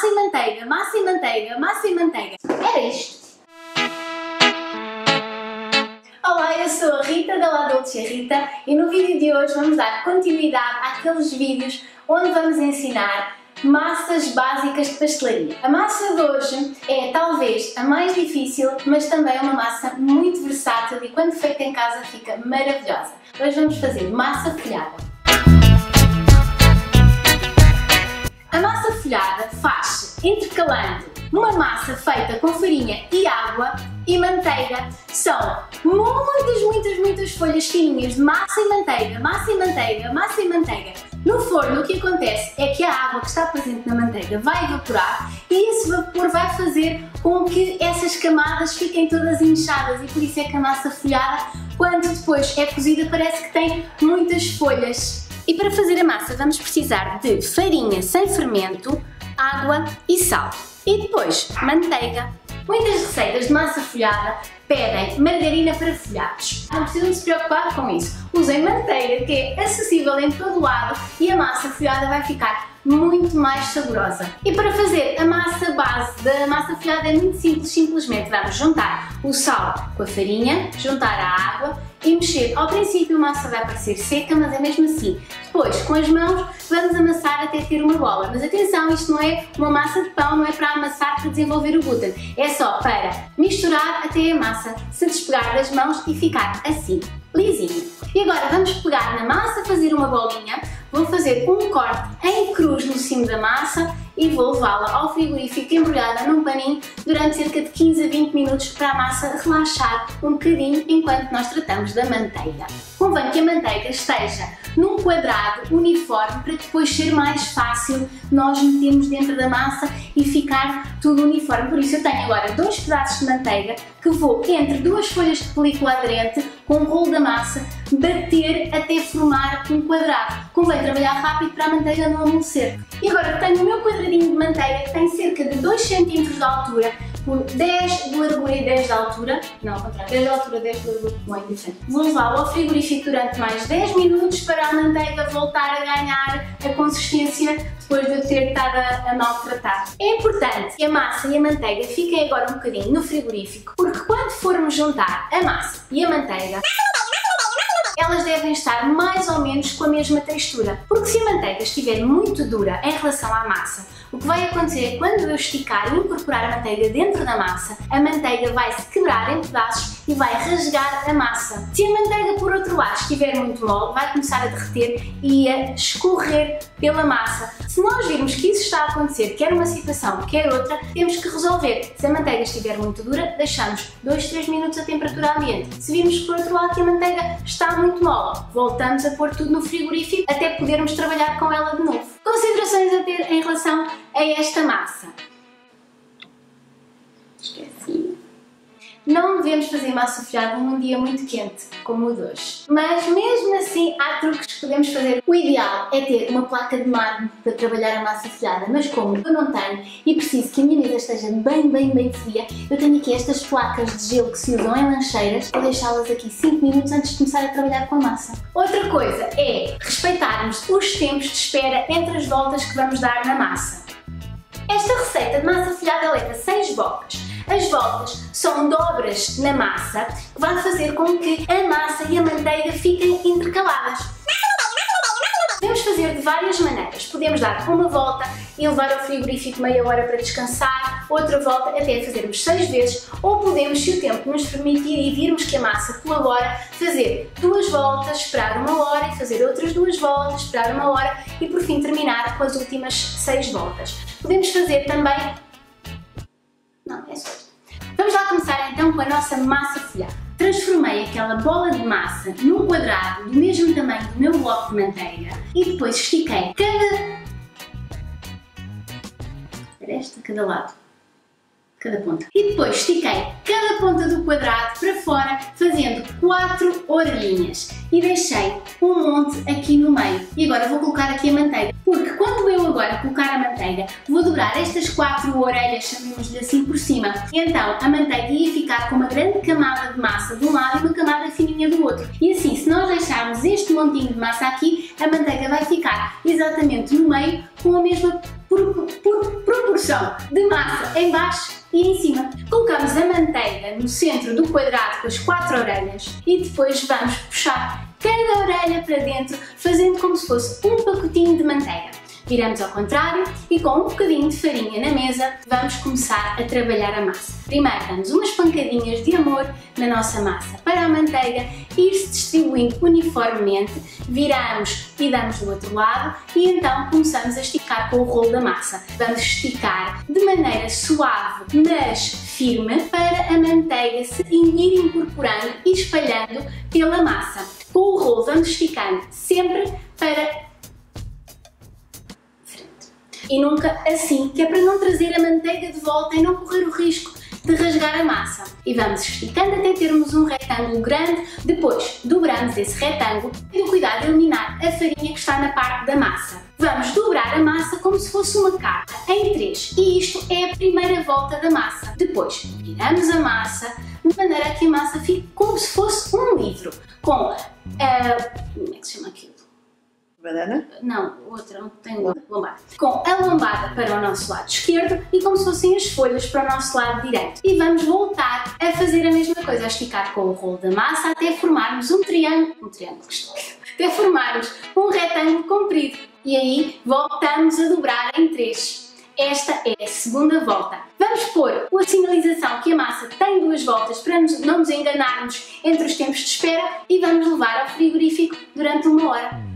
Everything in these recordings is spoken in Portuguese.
massa e manteiga, massa e manteiga, massa e manteiga. Era isto. Olá, eu sou a Rita da La Dolce Rita e no vídeo de hoje vamos dar continuidade àqueles vídeos onde vamos ensinar massas básicas de pastelaria. A massa de hoje é talvez a mais difícil, mas também é uma massa muito versátil e quando feita em casa fica maravilhosa. Hoje vamos fazer massa folhada. A massa folhada faz-se intercalando uma massa feita com farinha e água e manteiga. São muitas folhas fininhas de massa e manteiga, massa e manteiga, massa e manteiga. No forno o que acontece é que a água que está presente na manteiga vai evaporar e esse vapor vai fazer com que essas camadas fiquem todas inchadas e por isso é que a massa folhada, quando depois é cozida, parece que tem muitas folhas. E para fazer a massa vamos precisar de farinha sem fermento, água e sal. E depois manteiga. Muitas receitas de massa folhada pedem margarina para folhados. Não precisam se preocupar com isso. Usem manteiga, que é acessível em todo lado e a massa folhada vai ficar muito mais saborosa. E para fazer a massa base da massa folhada é muito simples, simplesmente vamos juntar o sal com a farinha, juntar a água e mexer. Ao princípio a massa vai parecer seca, mas é mesmo assim. Depois, com as mãos, vamos amassar até ter uma bola. Mas atenção, isto não é uma massa de pão, não é para amassar para desenvolver o glúten. É só para misturar até a massa se despegar das mãos e ficar assim, lisinho. E agora vamos pegar na massa, fazer uma bolinha, vou fazer um corte em cruz no cimo da massa e vou levá-la ao frigorífico embrulhada num paninho durante cerca de 15 a 20 minutos para a massa relaxar um bocadinho enquanto nós tratamos da manteiga. Convém que a manteiga esteja num quadrado uniforme para depois ser mais fácil nós metermos dentro da massa e ficar tudo uniforme. Por isso eu tenho agora 2 pedaços de manteiga que vou entre 2 folhas de película aderente com o rolo da massa bater até formar um quadrado. Convém trabalhar rápido para a manteiga não amolecer. E agora tenho o meu quadradinho de manteiga que tem cerca de 2 cm de altura por 10 de largura e 10 de altura. Não, ao contrário, 10 de altura, 10 de largura, não é diferente. Vou levá-lo ao frigorífico durante mais 10 minutos para a manteiga voltar a ganhar a consistência depois de eu ter estado a maltratar. É importante que a massa e a manteiga fiquem agora um bocadinho no frigorífico, porque quando formos juntar a massa e a manteiga, elas devem estar mais ou menos com a mesma textura. Porque se a manteiga estiver muito dura em relação à massa, o que vai acontecer é quando eu esticar e incorporar a manteiga dentro da massa, a manteiga vai se quebrar em pedaços e vai rasgar a massa. Se a manteiga, por outro lado, estiver muito mole, vai começar a derreter e a escorrer pela massa. Se nós virmos que isso está a acontecer, quer uma situação, quer outra, temos que resolver. Se a manteiga estiver muito dura, deixamos 2-3 minutos a temperatura ambiente. Se virmos, por outro lado, que a manteiga está muito mole, voltamos a pôr tudo no frigorífico até podermos trabalhar com ela de novo. Considerações a ter em relação a esta massa. Esqueci. Não devemos fazer massa folhada num dia muito quente, como o de hoje. Mas mesmo assim há truques que podemos fazer. O ideal é ter uma placa de mármore para trabalhar a massa folhada, mas como eu não tenho e preciso que a minha mesa esteja bem fria, eu tenho aqui estas placas de gelo que se usam em lancheiras. Vou deixá-las aqui 5 minutos antes de começar a trabalhar com a massa. Outra coisa é respeitarmos os tempos de espera entre as voltas que vamos dar na massa. Esta receita de massa folhada leva 6 voltas. As voltas são dobras na massa que vão fazer com que a massa e a manteiga fiquem intercaladas. Podemos fazer de várias maneiras. Podemos dar uma volta e levar ao frigorífico meia hora para descansar, outra volta até fazermos 6 vezes, ou podemos, se o tempo nos permitir e virmos que a massa colabora, fazer 2 voltas, esperar 1 hora e fazer outras 2 voltas, esperar 1 hora e por fim terminar com as últimas 6 voltas. Podemos fazer também... Não, é só isto. Vamos lá começar então com a nossa massa folhada. Transformei aquela bola de massa num quadrado do mesmo tamanho do meu bloco de manteiga e depois estiquei cada lado, cada ponta. E depois estiquei cada ponta do quadrado para fora, fazendo 4 orelhinhas e deixei um monte aqui no meio. E agora vou colocar aqui a manteiga, porque quando eu agora colocar a manteiga, vou dobrar estas 4 orelhas, chamemos-lhe assim, por cima. E então a manteiga ia ficar com uma grande camada de massa de um lado e uma camada fininha do outro. E assim, se nós deixarmos este montinho de massa aqui, a manteiga vai ficar exatamente no meio com a mesma proporção porção de massa em baixo e em cima. Colocamos a manteiga no centro do quadrado com as 4 orelhas e depois vamos puxar cada orelha para dentro, fazendo como se fosse um pacotinho de manteiga. Viramos ao contrário e com um bocadinho de farinha na mesa vamos começar a trabalhar a massa. Primeiro damos umas pancadinhas de amor na nossa massa para a manteiga ir-se distribuindo uniformemente, viramos e damos do outro lado e então começamos a esticar com o rolo da massa. Vamos esticar de maneira suave, mas firme, para a manteiga se ir incorporando e espalhando pela massa. Com o rolo vamos esticando sempre para e nunca assim, que é para não trazer a manteiga de volta e não correr o risco de rasgar a massa. E vamos esticando até termos um retângulo grande, depois dobramos esse retângulo e o cuidado de eliminar a farinha que está na parte da massa. Vamos dobrar a massa como se fosse uma carta, em 3, e isto é a primeira volta da massa. Depois viramos a massa, de maneira que a massa fique como se fosse um livro, com como é que se chama aquilo? Banana? Não, outra, não tem lombada. Com a lombada para o nosso lado esquerdo e como se fossem as folhas para o nosso lado direito. E vamos voltar a fazer a mesma coisa, a esticar com o rolo da massa até formarmos um triângulo, até formarmos um retângulo comprido. E aí voltamos a dobrar em 3. Esta é a segunda volta. Vamos pôr a sinalização que a massa tem 2 voltas para não nos enganarmos entre os tempos de espera e vamos levar ao frigorífico durante 1 hora.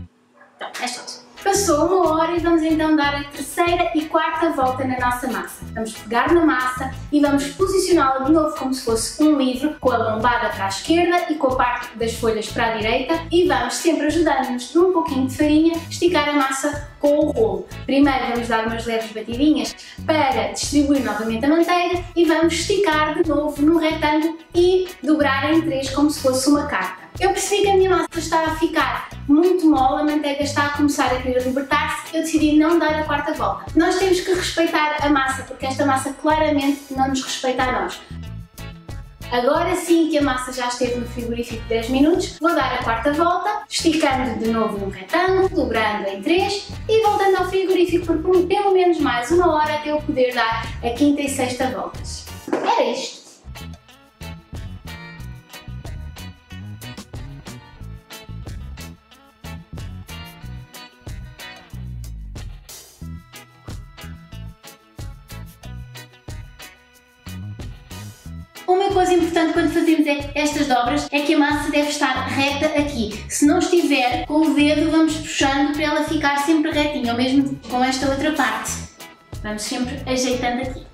Então, é tudo. Passou 1 hora e vamos então dar a terceira e quarta volta na nossa massa. Vamos pegar na massa e vamos posicioná-la de novo como se fosse um livro, com a lombada para a esquerda e com a parte das folhas para a direita, e vamos sempre ajudando-nos de um pouquinho de farinha esticar a massa com o rolo. Primeiro vamos dar umas leves batidinhas para distribuir novamente a manteiga e vamos esticar de novo no retângulo e dobrar em 3 como se fosse uma carta. Eu percebi que a minha massa está a ficar muito mole, a manteiga está a começar a querer libertar-se, eu decidi não dar a quarta volta. Nós temos que respeitar a massa, porque esta massa claramente não nos respeita a nós. Agora sim que a massa já esteve no frigorífico 10 minutos, vou dar a quarta volta, esticando de novo num retângulo, dobrando em 3 e voltando ao frigorífico por pelo menos mais 1 hora até eu poder dar a quinta e sexta voltas. Era isto. Uma coisa importante quando fazemos estas dobras é que a massa deve estar reta aqui. Se não estiver, com o dedo vamos puxando para ela ficar sempre retinha, ou mesmo com esta outra parte. Vamos sempre ajeitando aqui.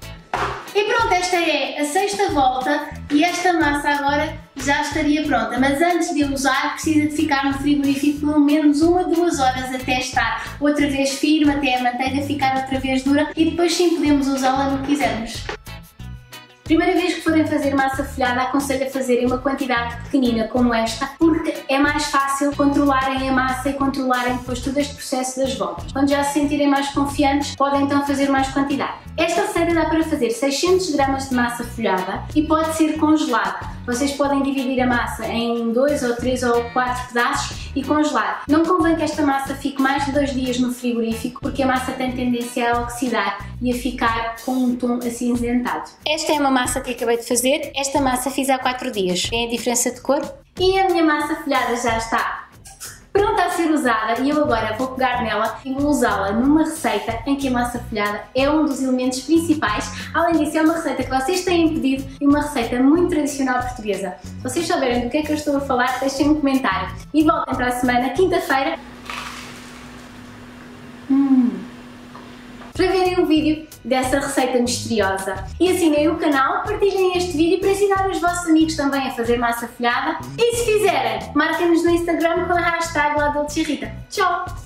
E pronto, esta é a sexta volta e esta massa agora já estaria pronta, mas antes de a usar precisa de ficar no frigorífico pelo menos 1 a 2 horas até estar outra vez firme, até a manteiga ficar outra vez dura, e depois sim podemos usá-la no que quisermos. Primeira vez que forem fazer massa folhada, aconselho a fazerem uma quantidade pequenina como esta, porque é mais fácil controlarem a massa e controlarem depois todo este processo das voltas. Quando já se sentirem mais confiantes, podem então fazer mais quantidade. Esta receita dá para fazer 600 gramas de massa folhada e pode ser congelada. Vocês podem dividir a massa em 2 ou 3 ou 4 pedaços e congelar. Não convém que esta massa fique mais de 2 dias no frigorífico, porque a massa tem tendência a oxidar e a ficar com um tom acinzentado. Esta é uma massa que acabei de fazer. Esta massa fiz há 4 dias. Tem a diferença de cor? E a minha massa folhada já está pronta a ser usada e eu agora vou pegar nela e vou usá-la numa receita em que a massa folhada é um dos elementos principais. Além disso, é uma receita que vocês têm pedido e uma receita muito tradicional portuguesa. Se vocês souberem do que é que eu estou a falar, deixem um comentário. E voltem para a semana, quinta-feira, para verem um vídeo dessa receita misteriosa. E assinem o canal, partilhem este vídeo para ensinar os vossos amigos também a fazer massa folhada. E se fizerem, marquem-nos no Instagram com a hashtag LaDolceRita. Tchau!